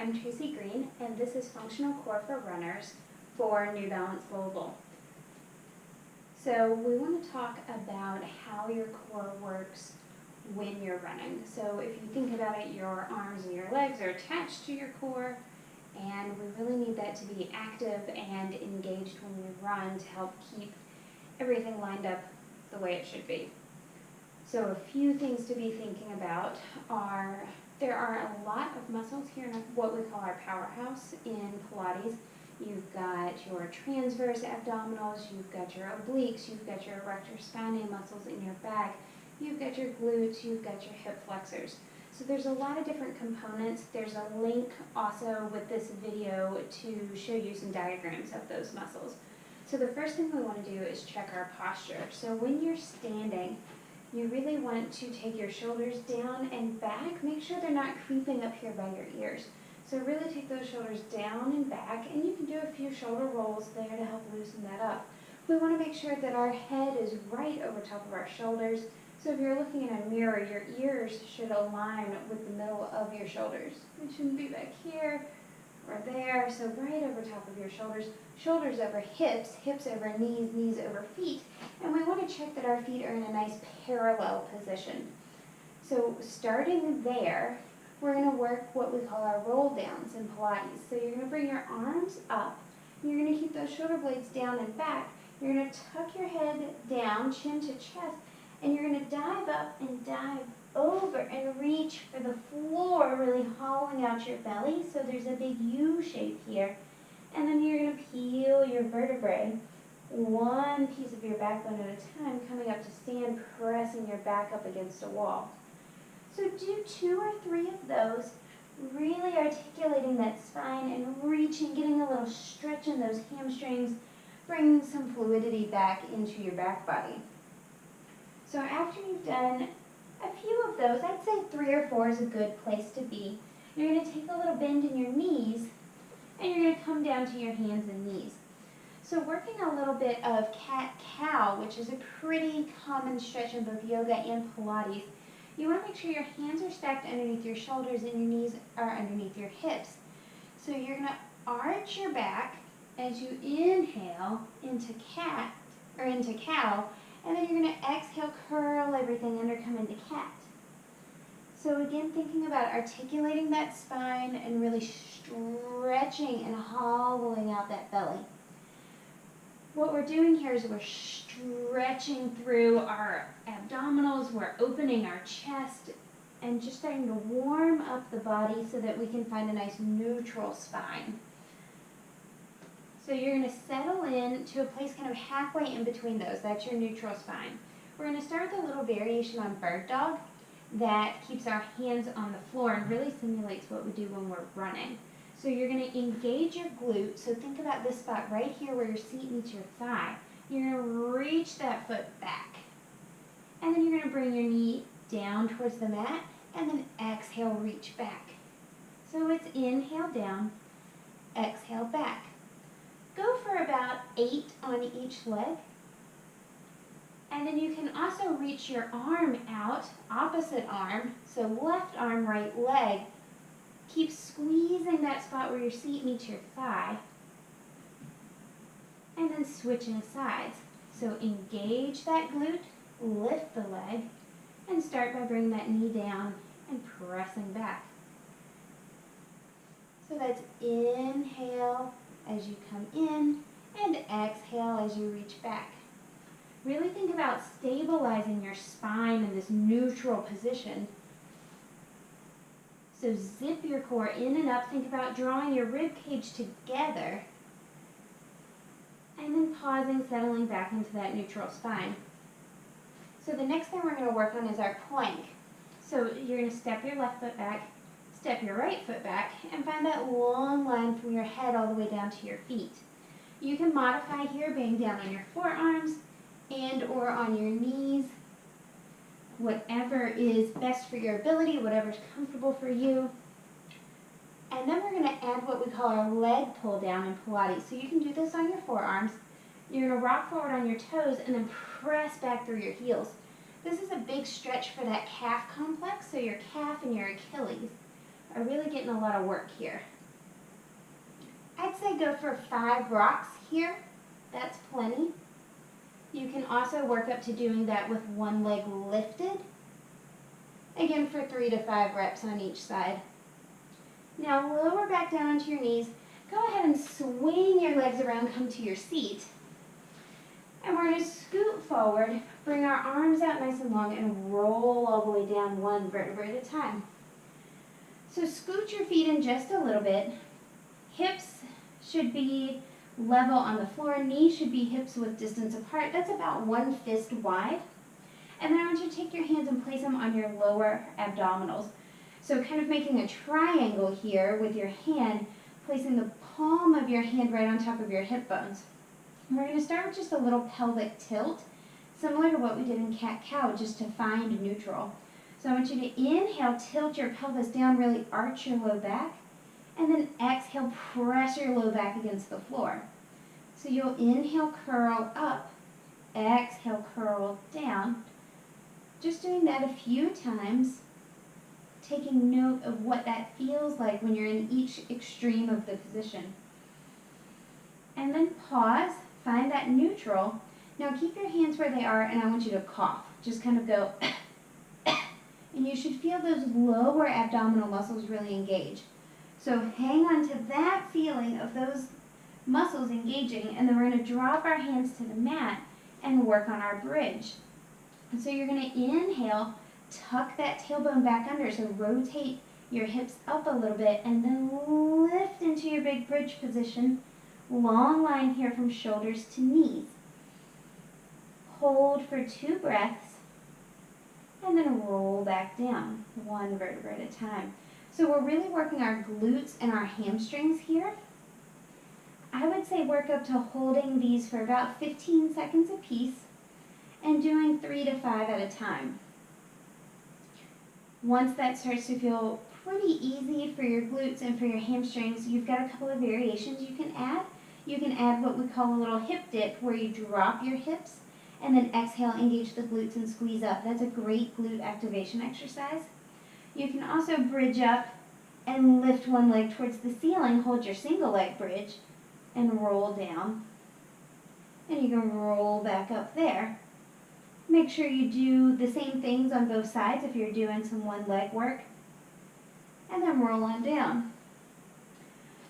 I'm Tracy Green, and this is Functional Core for Runners for New Balance Global. So we want to talk about how your core works when you're running. So if you think about it, your arms and your legs are attached to your core, and we really need that to be active and engaged when we run to help keep everything lined up the way it should be. So a few things to be thinking about are there are a lot of muscles here in what we call our powerhouse in Pilates. You've got your transverse abdominals, you've got your obliques, you've got your erector spinae muscles in your back, you've got your glutes, you've got your hip flexors. So there's a lot of different components. There's a link also with this video to show you some diagrams of those muscles. So the first thing we want to do is check our posture. So when you're standing, you really want to take your shoulders down and back. Make sure they're not creeping up here by your ears. So really take those shoulders down and back, and you can do a few shoulder rolls there to help loosen that up. We want to make sure that our head is right over top of our shoulders. So if you're looking in a mirror, your ears should align with the middle of your shoulders. It shouldn't be back here or there, so right over top of your shoulders. Shoulders over hips, hips over knees, knees over feet. And we want to check that our feet are in a nice parallel position. So starting there, we're going to work what we call our roll downs in Pilates. So you're going to bring your arms up. You're going to keep those shoulder blades down and back. You're going to tuck your head down, chin to chest, and you're going to dive up and dive over and reach for the floor, really hollowing out your belly. So there's a big U shape here. And then you're going to peel your vertebrae, one piece of your backbone at a time, coming up to stand, pressing your back up against a wall. So do 2 or 3 of those, really articulating that spine and reaching, getting a little stretch in those hamstrings, bringing some fluidity back into your back body. So after you've done a few of those, I'd say 3 or 4 is a good place to be. You're going to take a little bend in your knees, and you're going to come down to your hands and knees. So working a little bit of cat-cow, which is a pretty common stretch in both yoga and Pilates, you want to make sure your hands are stacked underneath your shoulders and your knees are underneath your hips. So you're going to arch your back as you inhale into cat, or into cow, and then you're going to exhale, curl everything under, come into cat. So again, thinking about articulating that spine and really stretching and hollowing out that belly. What we're doing here is we're stretching through our abdominals, we're opening our chest, and just starting to warm up the body so that we can find a nice neutral spine. So you're going to settle in to a place kind of halfway in between those. That's your neutral spine. We're going to start with a little variation on bird dog that keeps our hands on the floor and really simulates what we do when we're running. So you're going to engage your glute. So think about this spot right here where your seat meets your thigh. You're going to reach that foot back. And then you're going to bring your knee down towards the mat and then exhale, reach back. So it's inhale down, exhale back. Go for about 8 on each leg. And then you can also reach your arm out, opposite arm, so left arm, right leg. Keep squeezing that spot where your seat meets your thigh. And then switching sides. So engage that glute, lift the leg, and start by bringing that knee down and pressing back. So that's inhale as you come in, and exhale as you reach back. Really think about stabilizing your spine in this neutral position. So zip your core in and up. Think about drawing your rib cage together. And then pausing, settling back into that neutral spine. So the next thing we're going to work on is our plank. So you're going to step your left foot back, step your right foot back, and find that long line from your head all the way down to your feet. You can modify here, being down on your forearms and or on your knees, whatever is best for your ability, whatever's comfortable for you. And then we're going to add what we call our leg pull down in Pilates. So you can do this on your forearms. You're going to rock forward on your toes and then press back through your heels. This is a big stretch for that calf complex, so your calf and your Achilles are really getting a lot of work here. I'd say go for 5 rocks here. That's plenty. You can also work up to doing that with one leg lifted. Again, for 3 to 5 reps on each side. Now lower back down onto your knees. Go ahead and swing your legs around, come to your seat. And we're going to scoot forward, bring our arms out nice and long, and roll all the way down one vertebra at a time. So scoot your feet in just a little bit. Hips should be level on the floor. Knees should be hips width distance apart. That's about 1 fist wide. And then I want you to take your hands and place them on your lower abdominals. So kind of making a triangle here with your hand, placing the palm of your hand right on top of your hip bones. We're going to start with just a little pelvic tilt, similar to what we did in cat-cow, just to find neutral. So I want you to inhale, tilt your pelvis down, really arch your low back, and then exhale, press your low back against the floor. So you'll inhale, curl up, exhale, curl down. Just doing that a few times, taking note of what that feels like when you're in each extreme of the position. And then pause, find that neutral. Now keep your hands where they are, and I want you to cough. Just kind of go, and you should feel those lower abdominal muscles really engage. So hang on to that feeling of those muscles engaging, and then we're going to drop our hands to the mat and work on our bridge. And so you're going to inhale, tuck that tailbone back under, so rotate your hips up a little bit, and then lift into your big bridge position. Long line here from shoulders to knees. Hold for 2 breaths, and then roll back down, 1 vertebra at a time. So we're really working our glutes and our hamstrings here. I would say work up to holding these for about 15 seconds apiece and doing 3 to 5 at a time. Once that starts to feel pretty easy for your glutes and for your hamstrings, you've got a couple of variations you can add. You can add what we call a little hip dip, where you drop your hips and then exhale, engage the glutes and squeeze up. That's a great glute activation exercise. You can also bridge up and lift one leg towards the ceiling, hold your single leg bridge, and roll down. And you can roll back up there. Make sure you do the same things on both sides if you're doing some one leg work. And then roll on down.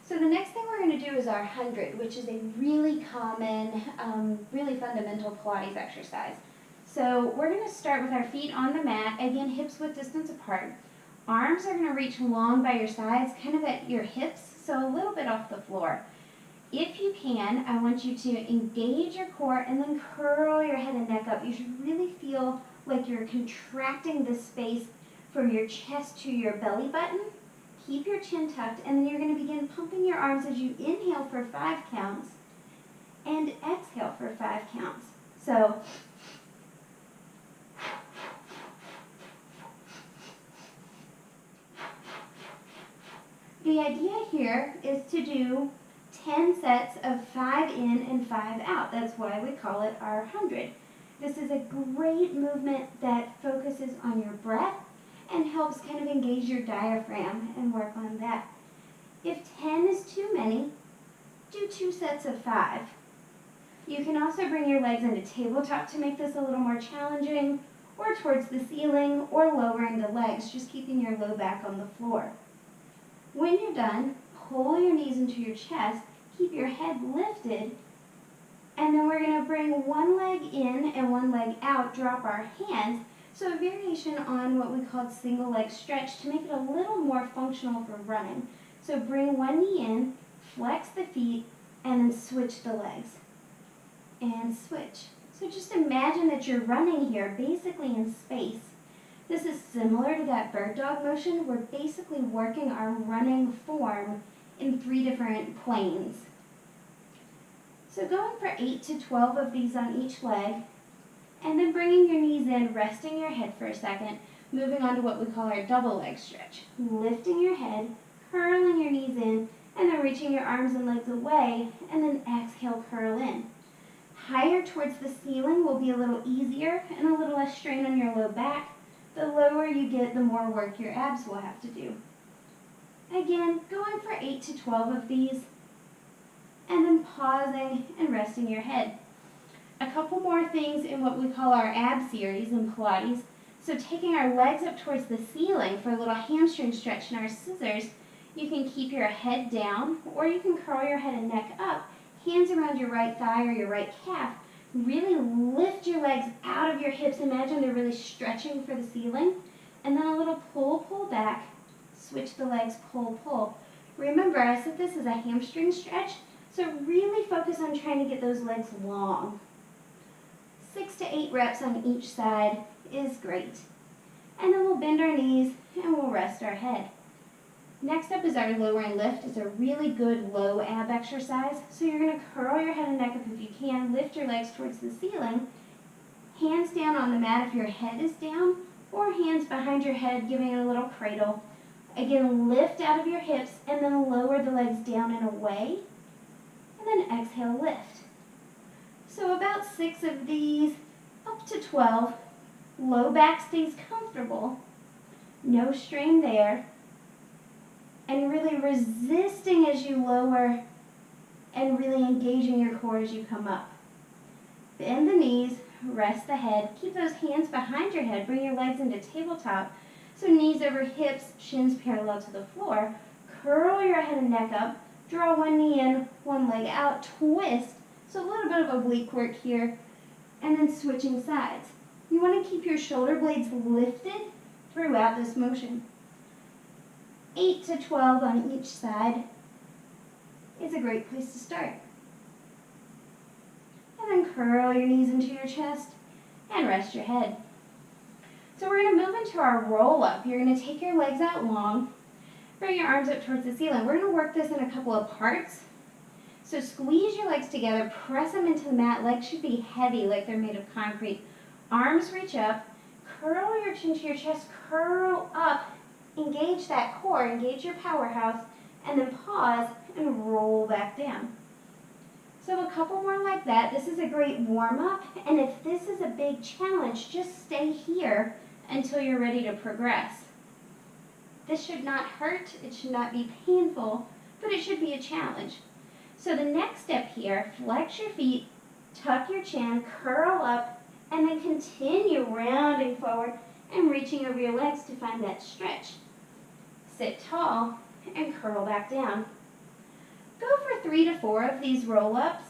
So the next thing we're going to do is our 100, which is a really common, really fundamental Pilates exercise. So we're going to start with our feet on the mat, again hips width distance apart. Arms are going to reach long by your sides, kind of at your hips, so a little bit off the floor. If you can, I want you to engage your core and then curl your head and neck up. You should really feel like you're contracting the space from your chest to your belly button. Keep your chin tucked, and then you're going to begin pumping your arms as you inhale for 5 counts and exhale for 5 counts. So the idea here is to do 10 sets of 5 in and 5 out. That's why we call it our 100. This is a great movement that focuses on your breath and helps kind of engage your diaphragm and work on that. If 10 is too many, do 2 sets of 5. You can also bring your legs into tabletop to make this a little more challenging, or towards the ceiling, or lowering the legs, just keeping your low back on the floor. When you're done, pull your knees into your chest, keep your head lifted, and then we're going to bring one leg in and one leg out, drop our hands. So a variation on what we call single leg stretch to make it a little more functional for running. So bring one knee in, flex the feet, and then switch the legs. And switch. So just imagine that you're running here basically in space. This is similar to that bird dog motion. We're basically working our running form in 3 different planes. So going for 8 to 12 of these on each leg, and then bringing your knees in, resting your head for a second, moving on to what we call our double leg stretch. Lifting your head, curling your knees in, and then reaching your arms and legs away, and then exhale, curl in. Higher towards the ceiling will be a little easier and a little less strain on your low back. The lower you get, the more work your abs will have to do. Again, going for 8 to 12 of these. and then pausing and resting your head. A couple more things in what we call our ab series in Pilates. So taking our legs up towards the ceiling for a little hamstring stretch in our scissors, you can keep your head down, or you can curl your head and neck up, hands around your right thigh or your right calf. Really lift your legs out of your hips. Imagine they're really stretching for the ceiling. And then a little pull, pull back. Switch the legs, pull, pull. Remember, I said this is a hamstring stretch, so really focus on trying to get those legs long. 6 to 8 reps on each side is great. And then we'll bend our knees and we'll rest our head. Next up is our lowering lift. It's a really good low ab exercise. So you're going to curl your head and neck up if you can, lift your legs towards the ceiling, hands down on the mat if your head is down, or hands behind your head giving it a little cradle. Again, lift out of your hips and then lower the legs down and away, and then exhale, lift. So about 6 of these, up to 12. Low back stays comfortable, no strain there, and really resisting as you lower and really engaging your core as you come up. Bend the knees, rest the head, keep those hands behind your head, bring your legs into tabletop, so knees over hips, shins parallel to the floor. Curl your head and neck up, draw one knee in, one leg out, twist, so a little bit of oblique work here, and then switching sides. You want to keep your shoulder blades lifted throughout this motion. 8 to 12 on each side is a great place to start. And then curl your knees into your chest and rest your head. So we're going to move into our roll up. You're going to take your legs out long, bring your arms up towards the ceiling. We're going to work this in a couple of parts. So squeeze your legs together, press them into the mat. Legs should be heavy like they're made of concrete. Arms reach up, curl your chin to your chest, curl up, engage that core, engage your powerhouse, and then pause and roll back down. So a couple more like that. This is a great warm-up, and if this is a big challenge, just stay here until you're ready to progress. This should not hurt, it should not be painful, but it should be a challenge. So the next step here, flex your feet, tuck your chin, curl up, and then continue rounding forward and reaching over your legs to find that stretch. Sit tall and curl back down. Go for 3 to 4 of these roll-ups.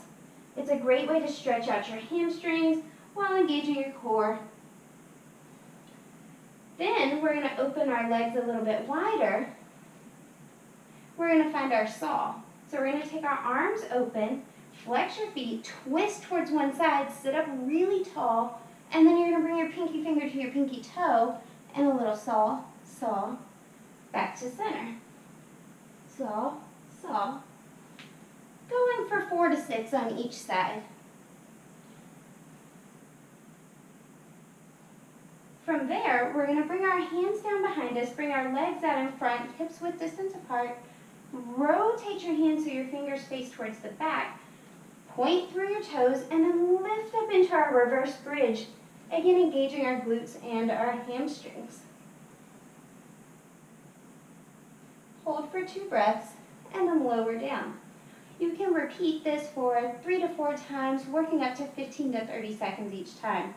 It's a great way to stretch out your hamstrings while engaging your core. Then we're going to open our legs a little bit wider. We're going to find our saw. So we're going to take our arms open, flex your feet, twist towards one side, sit up really tall, and then you're going to bring your pinky finger to your pinky toe, and a little saw, saw, back to center. Saw, saw. Going for 4 to 6 on each side. From there, we're going to bring our hands down behind us, bring our legs out in front, hips width distance apart. Rotate your hands so your fingers face towards the back. Point through your toes and then lift up into our reverse bridge. Again, engaging our glutes and our hamstrings. Hold for 2 breaths and then lower down. You can repeat this for 3 to 4 times, working up to 15 to 30 seconds each time.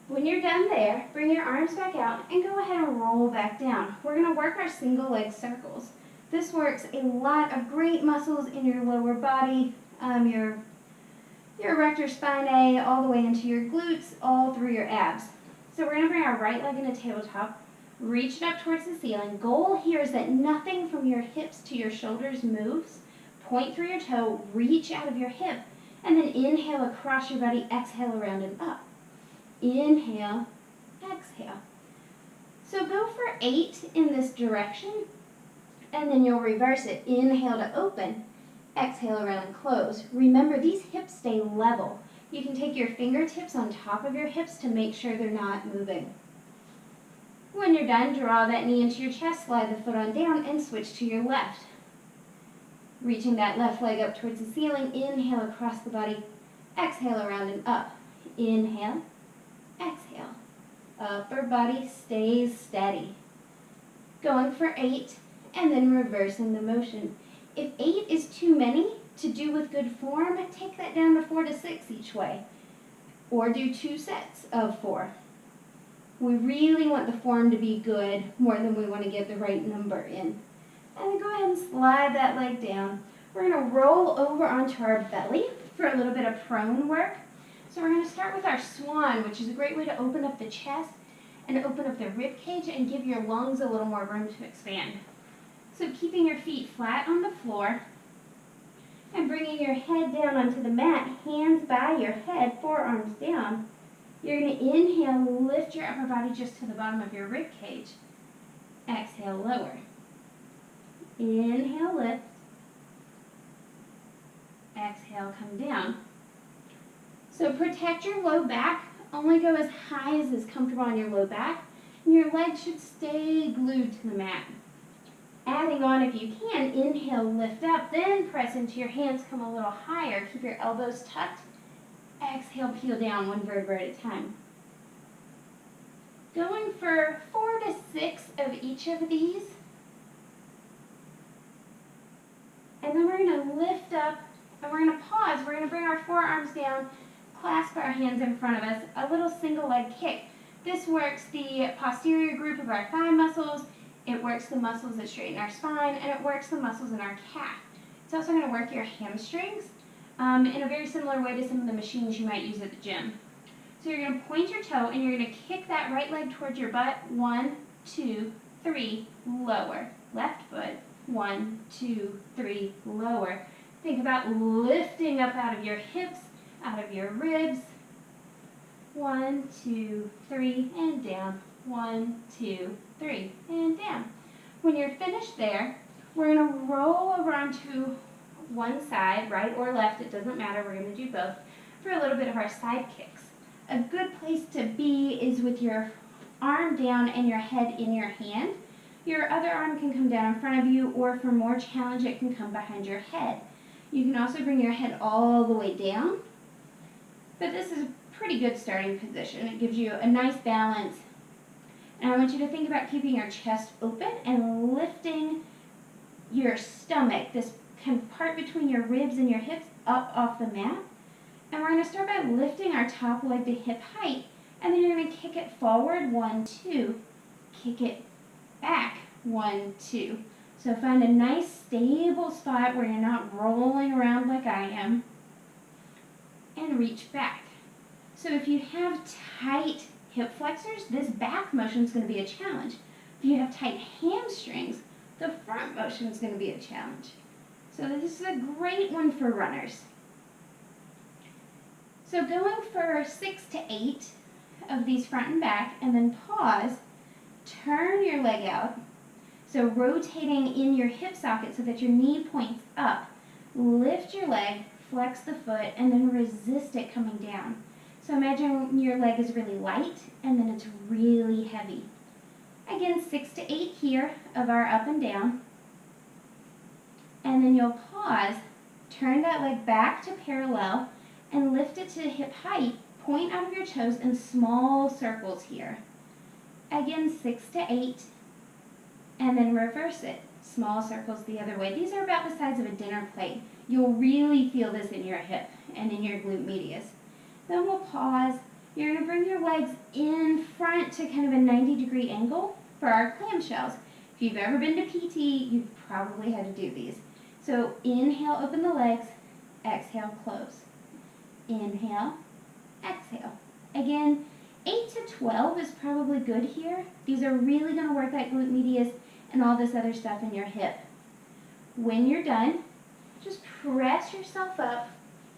When you're done there, bring your arms back out and go ahead and roll back down. We're going to work our single leg circles. This works a lot of great muscles in your lower body, your erector spinae, all the way into your glutes, all through your abs. So we're going to bring our right leg into tabletop, reach it up towards the ceiling. Goal here is that nothing from your hips to your shoulders moves. Point through your toe, reach out of your hip, and then inhale across your body, exhale around and up. Inhale, exhale. So go for 8 in this direction, and then you'll reverse it. Inhale to open, exhale around and close. Remember, these hips stay level. You can take your fingertips on top of your hips to make sure they're not moving. When you're done, draw that knee into your chest, slide the foot on down, and switch to your left. Reaching that left leg up towards the ceiling, inhale across the body, exhale around and up. Inhale, exhale. Upper body stays steady. Going for 8, and then reversing the motion. If 8 is too many, to do with good form, take that down to 4 to 6 each way. Or do 2 sets of 4. We really want the form to be good more than we want to get the right number in. And then go ahead and slide that leg down. We're going to roll over onto our belly for a little bit of prone work. So we're going to start with our swan, which is a great way to open up the chest and open up the rib cage and give your lungs a little more room to expand. So keeping your feet flat on the floor and bringing your head down onto the mat, hands by your head, forearms down. You're going to inhale, lift your upper body just to the bottom of your rib cage. Exhale, lower. Inhale, lift. Exhale, come down. So protect your low back. Only go as high as is comfortable on your low back. And your legs should stay glued to the mat. Adding on, if you can, inhale, lift up, then press into your hands, come a little higher. Keep your elbows tucked. Exhale, peel down 1 vertebra at a time. Going for 4 to 6 of each of these. And then we're going to lift up, and we're going to pause. We're going to bring our forearms down, clasp our hands in front of us, a little single leg kick. This works the posterior group of our thigh muscles. It works the muscles that straighten our spine, and it works the muscles in our calf. It's also going to work your hamstrings in a very similar way to some of the machines you might use at the gym. So you're going to point your toe, and you're going to kick that right leg towards your butt. 1, 2, 3, lower. Left foot. 1, 2, 3, lower. Think about lifting up out of your hips, out of your ribs. 1, 2, 3, and down. 1, 2, 3, and down. When you're finished there, we're going to roll over onto one side, right or left, it doesn't matter, we're going to do both, for a little bit of our side kicks. A good place to be is with your arm down and your head in your hand. Your other arm can come down in front of you, or for more challenge, it can come behind your head. You can also bring your head all the way down, but this is a pretty good starting position. It gives you a nice balance. And I want you to think about keeping your chest open and lifting your stomach, this kind of part between your ribs and your hips, up off the mat. And we're going to start by lifting our top leg to hip height, and then you're going to kick it forward, 1, 2, kick it back, 1, 2. So find a nice stable spot where you're not rolling around like I am, and reach back. So if you have tight hip flexors, this back motion is going to be a challenge. If you have tight hamstrings, the front motion is going to be a challenge. So this is a great one for runners. So going for 6 to 8 of these front and back, and then pause, turn your leg out. So rotating in your hip socket so that your knee points up. Lift your leg, flex the foot, and then resist it coming down. So imagine your leg is really light, and then it's really heavy. Again, 6 to 8 here of our up and down. And then you'll pause, turn that leg back to parallel, and lift it to hip height. Point out of your toes in small circles here. Again, 6 to 8, and then reverse it. Small circles the other way. These are about the size of a dinner plate. You'll really feel this in your hip and in your glute medius. Then we'll pause. You're going to bring your legs in front to kind of a 90-degree angle for our clamshells. If you've ever been to PT, you've probably had to do these. So inhale, open the legs. Exhale, close. Inhale, exhale. Again, 8 to 12 is probably good here. These are really going to work that glute medius and all this other stuff in your hip. When you're done, just press yourself up,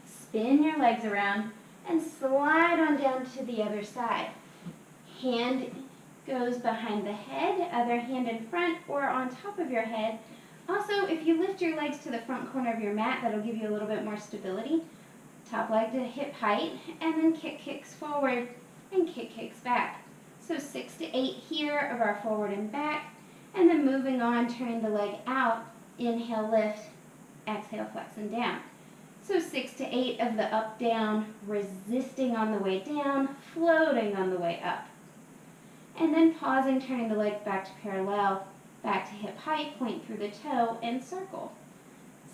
spin your legs around, and slide on down to the other side. Hand goes behind the head, other hand in front or on top of your head. Also, if you lift your legs to the front corner of your mat, that'll give you a little bit more stability. Top leg to hip height, and then kick kicks forward and kick kicks back. So 6 to 8 here of our forward and back, and then moving on, turning the leg out, inhale, lift, exhale, flex and down. So 6 to 8 of the up, down, resisting on the way down, floating on the way up. And then pausing, turning the leg back to parallel, back to hip height, point through the toe, and circle.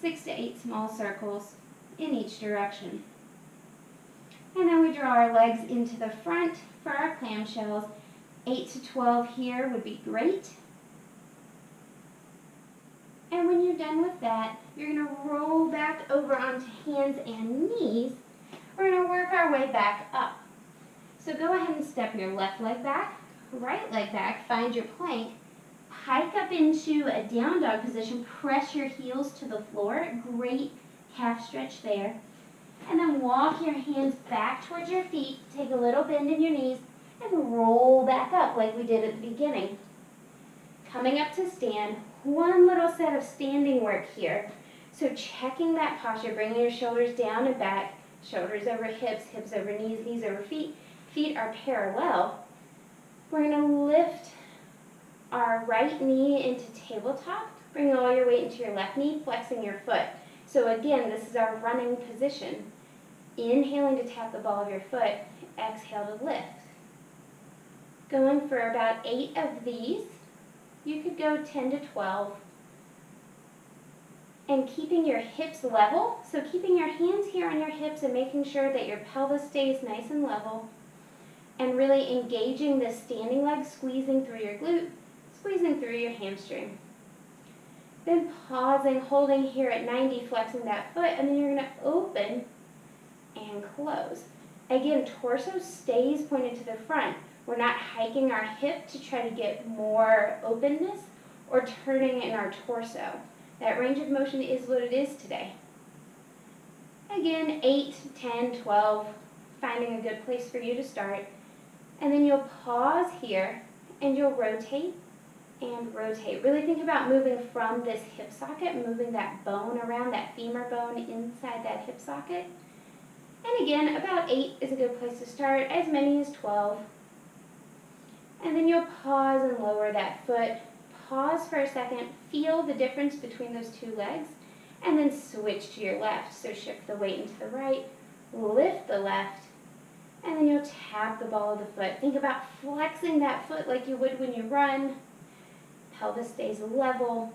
6 to 8 small circles in each direction. And then we draw our legs into the front for our clamshells. 8 to 12 here would be great. And when you're done with that, you're going to roll back over onto hands and knees. We're going to work our way back up. So go ahead and step your left leg back, right leg back, find your plank, hike up into a down dog position, press your heels to the floor, great calf stretch there. And then walk your hands back towards your feet, take a little bend in your knees, and roll back up like we did at the beginning. Coming up to stand, one little set of standing work here. So checking that posture, bringing your shoulders down and back, shoulders over hips, hips over knees, knees over feet. Feet are parallel. We're going to lift our right knee into tabletop, bring all your weight into your left knee, flexing your foot. So again, this is our running position. Inhaling to tap the ball of your foot, exhale to lift. Going for about 8 of these. You could go 10 to 12. And keeping your hips level, so keeping your hands here on your hips and making sure that your pelvis stays nice and level. And really engaging the standing leg, squeezing through your glute, squeezing through your hamstring. Then pausing, holding here at 90, flexing that foot, and then you're going to open and close. Again, torso stays pointed to the front. We're not hiking our hip to try to get more openness or turning in our torso. That range of motion is what it is today. Again, 8, 10, 12, finding a good place for you to start. And then you'll pause here and you'll rotate and rotate. Really think about moving from this hip socket, moving that bone around, that femur bone inside that hip socket. And again, about 8 is a good place to start, as many as 12. And then you'll pause and lower that foot. Pause for a second, feel the difference between those two legs, and then switch to your left. So shift the weight into the right, lift the left, and then you'll tap the ball of the foot. Think about flexing that foot like you would when you run. Pelvis stays level.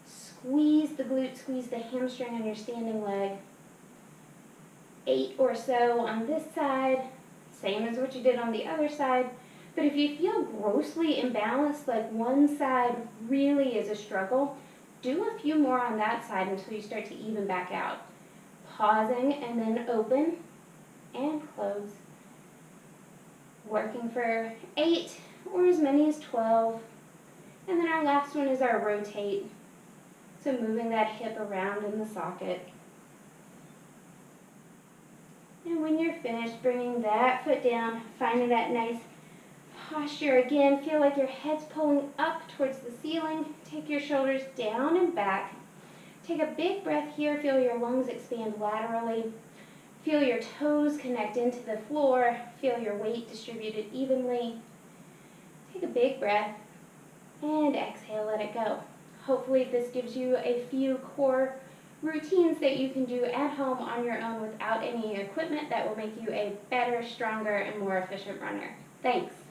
Squeeze the glute, squeeze the hamstring on your standing leg. 8 or so on this side, same as what you did on the other side. But if you feel grossly imbalanced, like one side really is a struggle, do a few more on that side until you start to even back out. Pausing and then open and close. Working for 8 or as many as 12. And then our last one is our rotate. So moving that hip around in the socket. And when you're finished, bringing that foot down, finding that nice posture again. Feel like your head's pulling up towards the ceiling. Take your shoulders down and back. Take a big breath here. Feel your lungs expand laterally. Feel your toes connect into the floor. Feel your weight distributed evenly. Take a big breath and exhale, let it go. Hopefully this gives you a few core routines that you can do at home on your own without any equipment that will make you a better, stronger, and more efficient runner. Thanks.